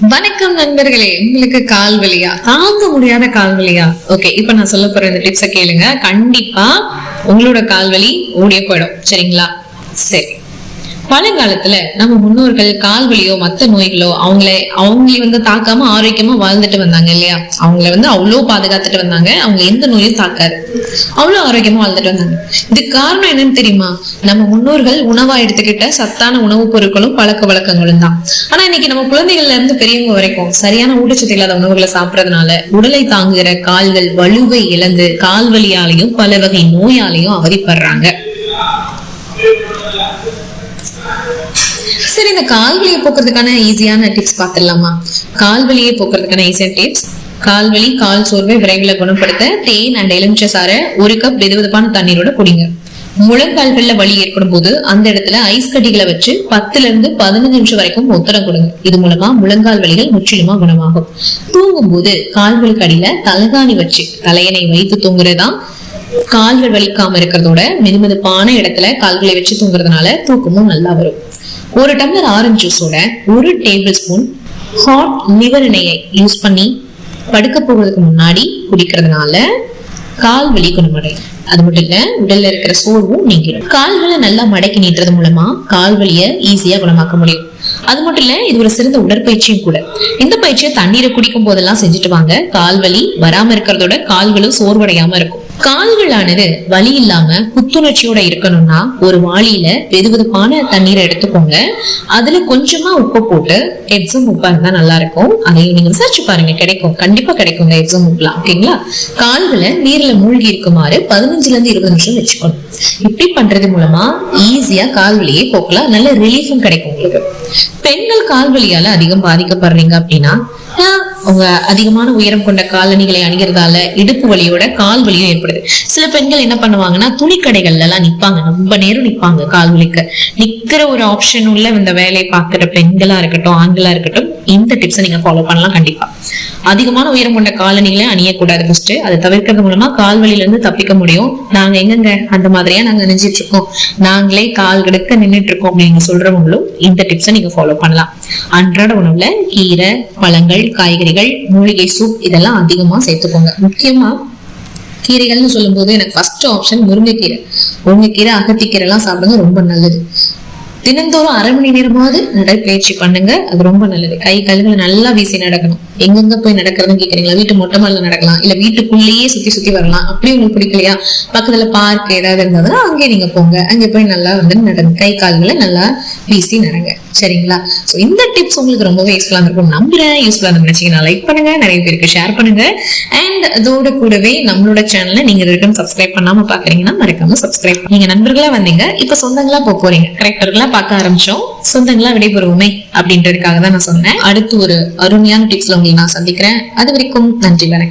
வணக்கம் நண்பர்களே. உங்களுக்கு கால் வலியா, தாங்க முடியாத கால் வலியா? ஓகே, இப்ப நான் சொல்ல போற இந்த டிப்ஸ கேளுங்க. கண்டிப்பா உங்களோட கால் வலி ஓடிய போயிடும். சரிங்களா? சரி, பழங்காலத்துல நம்ம முன்னோர்கள் கால் வலியோ மத்த நோய்களோ அவங்களே தாக்காம ஆரோக்கியமா வாழ்ந்துட்டு வந்தாங்க இல்லையா? அவங்கள அவ்வளவு பாதுகாத்துட்டு வந்தாங்க. அவங்க எந்த நோயும் தாக்காது, அவ்வளவு ஆரோக்கியமா வாழ்ந்துட்டு வந்தாங்க. இதுக்கு காரணம் என்னன்னு தெரியுமா? நம்ம முன்னோர்கள் உணவா எடுத்துக்கிட்ட சத்தான உணவுப் பொருட்களும் பழக்க வழக்கங்களும் தான். ஆனா இன்னைக்கு நம்ம குழந்தைகள்ல இருந்து பெரியவங்க வரைக்கும் சரியான ஊட்டச்சத்து இல்லாத உணவுகளை சாப்பிடறதுனால உடலை தாங்குகிற கால்கள் வலுவை இழந்து கால் வலியாலையும் பல வகை நோயாலையும் அவதிப்படுறாங்க. சரி, இந்த கால்வலியை போக்குறதுக்கான ஈஸியான டிப்ஸ் பாத்துடலாமா? கால்வலியை போக்குறதுக்கான ஈஸியான டிப்ஸ்: கால்வலி, கால் சோர்வை விரைவில் குணப்படுத்த தேன் அண்ட் எலுமிச்சை சாறை 1 கப் வெதுவெதுப்பான தண்ணீரோட குடிங்க. முழங்கால்கள்ல வலி ஏற்படும் போது அந்த இடத்துல ஐஸ் கட்டிகளை வச்சு 10 இருந்து 15 நிமிஷம் வரைக்கும் ஒத்தடம் கொடுங்க. இது மூலமா முழங்கால் வலிகள் முற்றிலுமா குணமாகும். தூங்கும் போது கால்களுக்கு அடியில தலகாணி வச்சு தலையணை வைத்து தூங்குறதுதான் கால்கள் வலிக்காம இருக்கிறதோட மெதுமெதுப்பான இடத்துல கால்களை வச்சு தூங்குறதுனால தூக்கமும் நல்லா வரும். 1 டம்ளர் ஆரஞ்சு ஜூஸோட 1 டேபிள் ஸ்பூன் ஹாட் லிவர் எண்ணெயை யூஸ் பண்ணி படுக்க போகிறதுக்கு முன்னாடி குடிக்கிறதுனால கால் வலி குணமடையும். அது மட்டும் இல்ல, உடல்ல இருக்கிற சோர்வும் நீங்கிடும். கால்களை நல்லா மடக்கி நீட்டுறது மூலமா கால் வலிய ஈஸியா குணமாக்க முடியும். அது மட்டும் இல்ல, இது ஒரு சிறந்த உடற்பயிற்சியும் கூட. இந்த பயிற்சியை தண்ணீரை குடிக்கும் போதெல்லாம் செஞ்சுட்டு வாங்க. கால் வலி வராம இருக்கிறதோட கால்களும் சோர்வடையாம இருக்கும். கால்களானது வலி இல்லாம புத்துணர்ச்சியோட இருக்கணும்னா ஒரு வாளியில வெதுவெதுப்பான தண்ணீரை எடுத்துக்கோங்க. அதுல கொஞ்சமா உப்பு போட்டு, எப்சம் உப்பா இருந்தா நல்லா இருக்கும், அதையும் நீங்க விசாரிச்சு பாருங்க, கிடைக்கும், கண்டிப்பா கிடைக்குங்க எப்சம் உப்புலாம். ஓகேங்களா? கால்களை நீர்ல மூழ்கி இருக்குமாறு 15 இருந்து 20 நிமிஷம் வச்சுக்கணும். இப்படி பண்றது மூலமா ஈஸியா கால் வலியை போக்கலாம், நல்ல ரிலீஃபும் கிடைக்கும் உங்களுக்கு. பெண்கள் கால் வலியால அதிகம் பாதிக்கப்படுறீங்க அப்படின்னா அவங்க அதிகமான உயரம் கொண்ட காலணிகளை அணிகிறதால இடுப்பு வலியோட கால் வலியும் ஏற்படுது. சில பெண்கள் என்ன பண்ணுவாங்கன்னா துணிக்கடைகள்ல எல்லாம் நிப்பாங்க, ரொம்ப நேரம் நிப்பாங்க. கால் வலிக்க நிக்கிற ஒரு ஆப்ஷன் உள்ள இந்த வேலையை பாக்குற பெண்களா இருக்கட்டும் ஆண்களா இருக்கட்டும், இந்த டிப்ஸை நீங்க ஃபாலோ பண்ணலாம். கண்டிப்பா அதிகமான உயரம் கொண்ட காலணிகளை அணியக்கூடாது. ஃபர்ஸ்ட் அதை தவிர்க்கிறது மூலமா கால் வலியில இருந்து தப்பிக்க முடியும். நாங்க எங்கங்க அந்த மாதிரியா நாங்க நினைச்சிட்டு இருக்கோம், நாங்களே கால் கெடுக்க நின்றுட்டு இருக்கோம் அப்படின்னு சொல்றவங்களும் இந்த டிப்ஸை நீங்க ஃபாலோ பண்ணலாம். அன்றாட உணவுல கீரை, பழங்கள், காய்கறிகள், மூலிகை சூப் இதெல்லாம் அதிகமா சேர்த்துக்கோங்க. முக்கியமா கீரைகள்னு சொல்லும் போது எனக்கு ஃபர்ஸ்ட் ஆப்ஷன் முருங்கைக்கீரை, அகத்திக்கீரை எல்லாம் சாப்பிடுங்க, ரொம்ப நல்லது. தினந்தோறும் 1/2 மணி நேரமாவது நடைப்பயிற்சி பண்ணுங்க, அது ரொம்ப நல்லது. கை கால்களை நல்லா வீசி நடக்கணும். எங்கெங்க போய் நடக்கிறதுன்னு கேக்குறீங்களா? வீட்டு மொட்டை மாடில நடக்கலாம், இல்ல வீட்டுக்குள்ளேயே சுத்தி சுத்தி வரலாம். அப்படி உங்களுக்கு பிடிக்கலையா, பக்கத்துல பார்க் ஏதாவது இருந்ததுன்னா அங்கே நீங்க போங்க, அங்கே போய் நல்லா நடந்து கை கால்களை நல்லா வீசி நடங்க. சரிங்களா? சோ இந்த டிப்ஸ் உங்களுக்கு ரொம்பவே யூஸ்ஃபுல்லா இருக்கும் நம்புறேன். யூஸ்ஃபுல்லா நினைச்சீங்கன்னா லைக் பண்ணுங்க, நிறைய பேருக்கு ஷேர் பண்ணுங்க. அண்ட் அதோட கூடவே நம்மளோட சேனலை நீங்க இதுவரைக்கும் சப்ஸ்கிரைப் பண்ணாம பாக்குறீங்கன்னா மறக்காம சப்ஸ்கிரைப். நீங்க நண்பர்களா வந்தீங்க, இப்ப சொந்தங்களா போறீங்க. கரெக்டர்களா பார்க்க ஆரம்பிச்சோம், சொந்தங்களா விடைபெறுவோமே அப்படின்றதுக்காக தான் நான் சொன்னேன். அடுத்து ஒரு அருமையான டிப்ஸ்ல உங்களை நான் சந்திக்கிறேன். அது வரைக்கும் நன்றி, வணக்கம்.